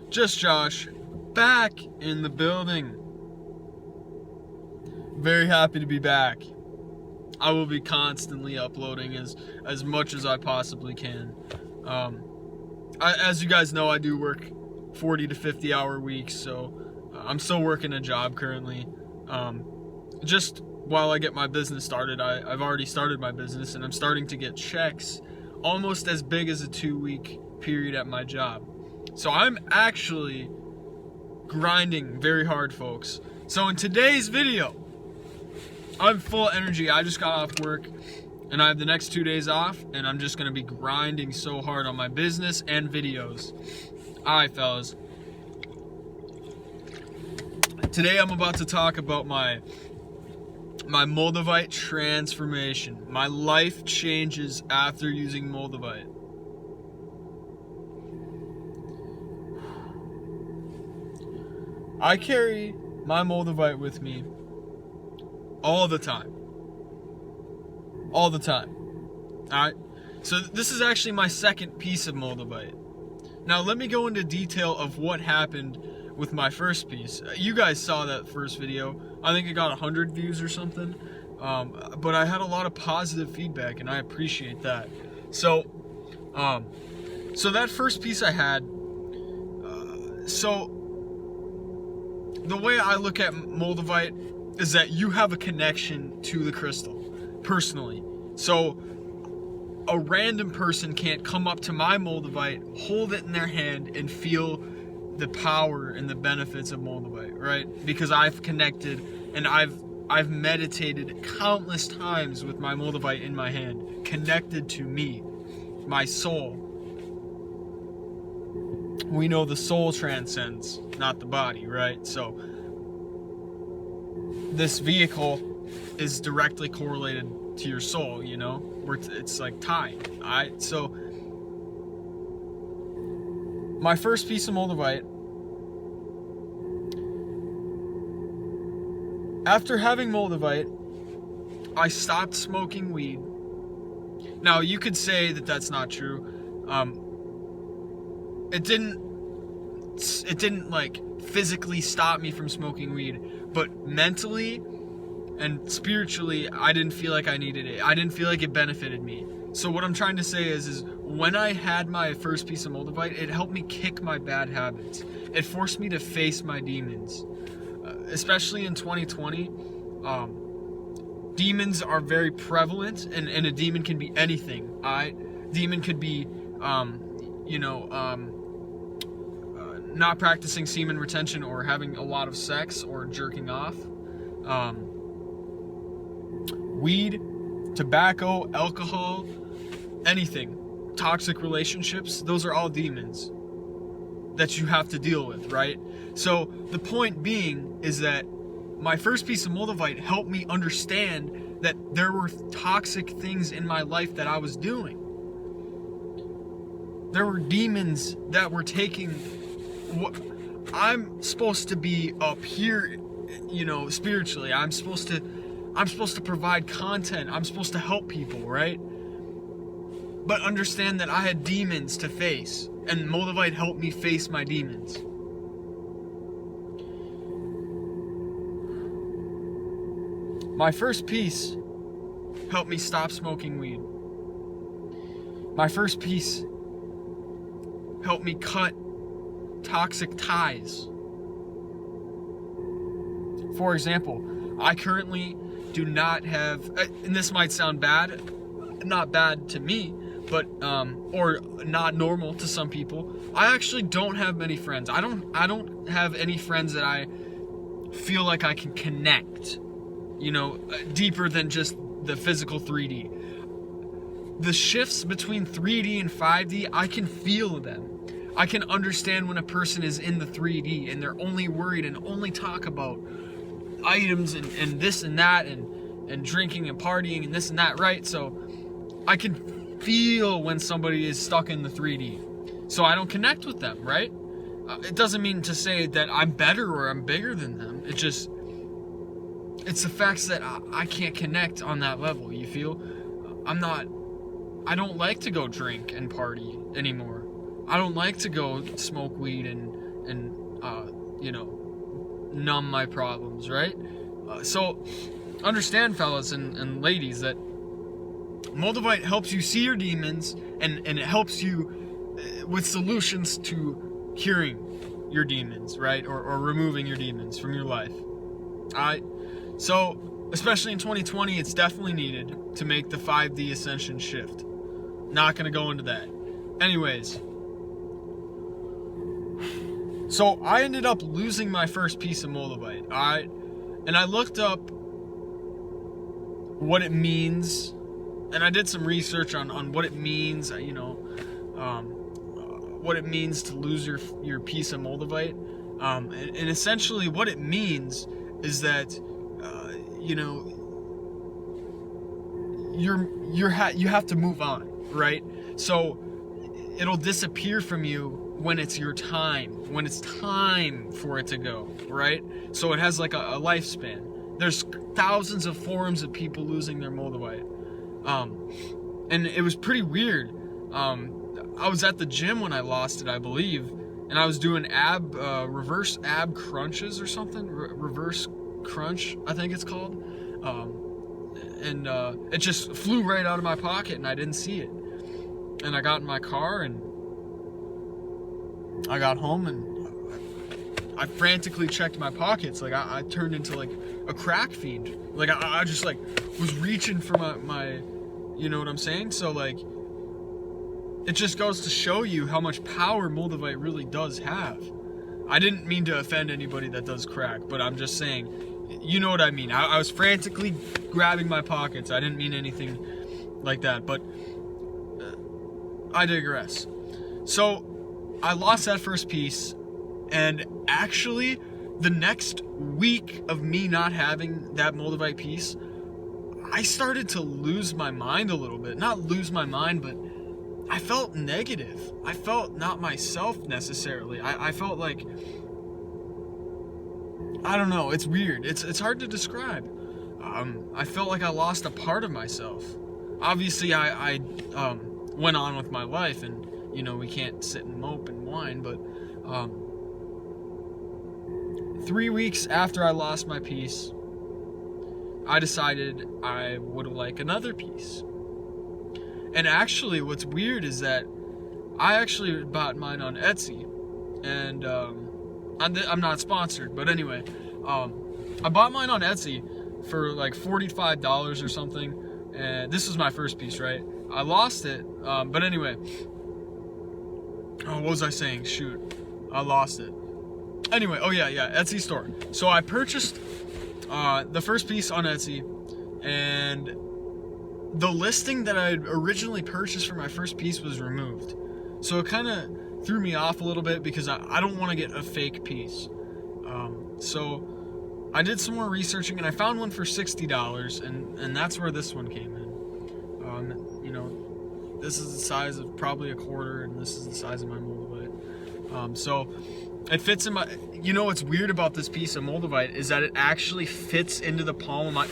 Just Josh, back in the building. Very happy to be back. I will be constantly uploading as much as I possibly can. As you guys know, I do work 40 to 50 hour weeks, so I'm still working a job currently. Just while I get my business started, I've already started my business, and I'm starting to get checks almost as big as a 2-week period at my job. So I'm actually grinding very hard, folks. So in today's video, I'm full of energy. I just got off work, and I have the next 2 days off, and I'm just going to be grinding so hard on my business and videos. Alright, fellas. Today I'm about to talk about my Moldavite transformation. My life changes after using Moldavite. I carry my Moldavite with me all the time. All the time. Alright? So this is actually my second piece of Moldavite. Now let me go into detail of what happened with my first piece. You guys saw that first video. I think it got 100 views or something. But I had a lot of positive feedback, and I appreciate that. So that first piece I had, so the way I look at Moldavite is that you have a connection to the crystal, personally. So a random person can't come up to my Moldavite, hold it in their hand, and feel the power and the benefits of Moldavite, right? Because I've connected, and I've meditated countless times with my Moldavite in my hand, connected to me, my soul. We know the soul transcends, not the body, right? So this vehicle is directly correlated to your soul, you know, where it's like tied. Alright, so my first piece of Moldavite, after having Moldavite, I stopped smoking weed. Now you could say that that's not true. It didn't like physically stop me from smoking weed, but mentally and spiritually, I didn't feel like I needed it. I didn't feel like it benefited me. So what I'm trying to say is when I had my first piece of Moldavite, it helped me kick my bad habits. It forced me to face my demons. Especially in 2020, demons are very prevalent, and a demon can be anything. Demon could be, not practicing semen retention, or having a lot of sex, or jerking off. Weed, tobacco, alcohol, anything. Toxic relationships, those are all demons that you have to deal with, right? So the point being is that my first piece of Moldavite helped me understand that there were toxic things in my life that I was doing. There were demons that were taking what I'm supposed to be up here, you know, spiritually. I'm supposed to provide content. I'm supposed to help people, right? But understand that I had demons to face, and Moldavite helped me face my demons. My first piece helped me stop smoking weed. My first piece helped me cut toxic ties. For example, I currently do not have, and this might sound bad, not bad to me, but or not normal to some people. I actually don't have many friends. I don't have any friends that I feel like I can connect, you know, deeper than just the physical 3D. The shifts between 3D and 5D, I can feel them. I can understand when a person is in the 3D and they're only worried and only talk about items and this and that and drinking and partying and this and that, right? So I can feel when somebody is stuck in the 3D. So I don't connect with them, right? It doesn't mean to say that I'm better or I'm bigger than them. It's the facts that I can't connect on that level, you feel? I don't like to go drink and party anymore. I don't like to go smoke weed and you know, numb my problems, right? So understand, fellas and ladies, that Moldavite helps you see your demons, and it helps you with solutions to curing your demons, right? Or removing your demons from your life. Alright? So, especially in 2020, it's definitely needed to make the 5D ascension shift. Not gonna go into that. Anyways. So, I ended up losing my first piece of Moldavite, alright? And I looked up what it means, and I did some research on what it means, you know, what it means to lose your piece of Moldavite. And essentially what it means is that, you know, you have to move on, right? So it'll disappear from you when it's your time, when it's time for it to go, right? So it has like a lifespan. There's thousands of forums of people losing their Moldavite. And it was pretty weird. I was at the gym when I lost it, I believe, and I was doing reverse ab crunches or something, reverse crunch, I think it's called. And it just flew right out of my pocket, and I didn't see it. And I got in my car, and I got home, and I frantically checked my pockets. Like I turned into like a crack fiend. Like I just like was reaching for my, you know what I'm saying? So like, it just goes to show you how much power Moldavite really does have. I didn't mean to offend anybody that does crack, but I'm just saying, you know what I mean. I was frantically grabbing my pockets. I didn't mean anything like that, but I digress. So I lost that first piece, and actually the next week of me not having that Moldavite piece, I started to lose my mind a little bit. Not lose my mind, but I felt negative. I felt not myself necessarily. I felt like, I don't know, it's weird. It's hard to describe. I felt like I lost a part of myself. Obviously, I went on with my life, and, you know, we can't sit and mope and whine, but 3 weeks after I lost my piece, I decided I would like another piece. And actually, what's weird is that I actually bought mine on Etsy, and I'm not sponsored, but anyway, I bought mine on Etsy for like $45 or something, and this was my first piece, right? I lost it, but anyway, what was I saying? Shoot, I lost it. Anyway, oh yeah, Etsy store. So I purchased the first piece on Etsy, and the listing that I originally purchased for my first piece was removed. So it kind of threw me off a little bit, because I don't want to get a fake piece. So I did some more researching, and I found one for $60, and that's where this one came in. You know, this is the size of probably a quarter, and this is the size of my Moldavite. So it fits in my, you know what's weird about this piece of Moldavite is that it actually fits into the palm of my,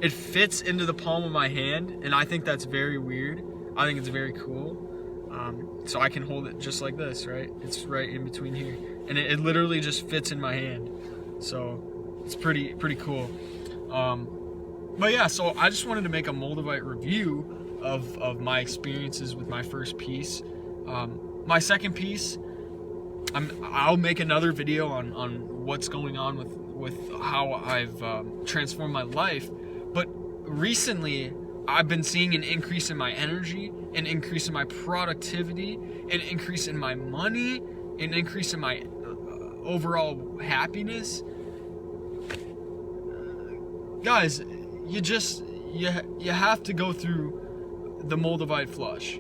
it fits into the palm of my hand, and I think that's very weird. I think it's very cool. So I can hold it just like this, right? It's right in between here, and it literally just fits in my hand. So it's pretty cool. But yeah, so I just wanted to make a Moldavite review of my experiences with my first piece. My second piece, I'll make another video on what's going on with how I've transformed my life. But recently, I've been seeing an increase in my energy, an increase in my productivity, an increase in my money, an increase in my overall happiness. Guys, you have to go through the Moldavite flush.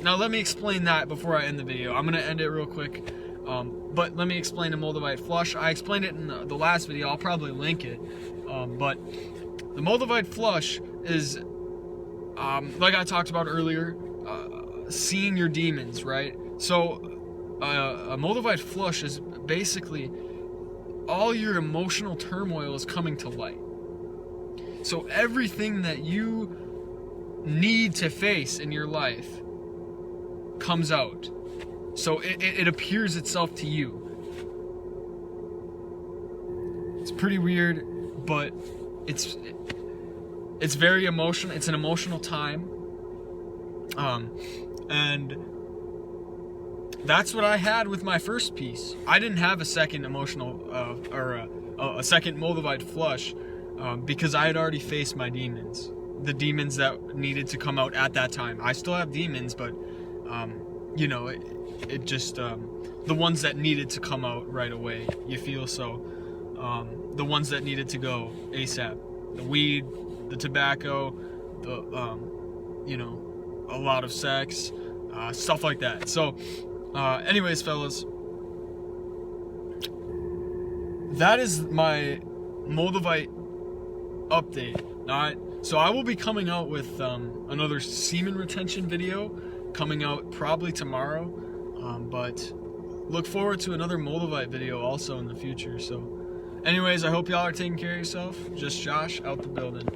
Now let me explain that before I end the video. I'm going to end it real quick, but let me explain the Moldavite flush. I explained it in the last video. I'll probably link it, but the Moldavite flush is, like I talked about earlier, seeing your demons, right? So a Moldavite flush is basically all your emotional turmoil is coming to light. So everything that you need to face in your life comes out. So it appears itself to you. It's pretty weird, but it's very emotional. It's an emotional time. And that's what I had with my first piece. I didn't have a second emotional or a second Moldavite flush because I had already faced my demons, the demons that needed to come out at that time. I still have demons, but you know, it just the ones that needed to come out right away. You feel so. The ones that needed to go ASAP. The weed, the tobacco, the you know, a lot of sex, stuff like that. So, anyways, fellas, that is my Moldavite update. Alright, so I will be coming out with another semen retention video coming out probably tomorrow, but look forward to another Moldavite video also in the future. So anyways, I hope y'all are taking care of yourself. Just Josh, out the building.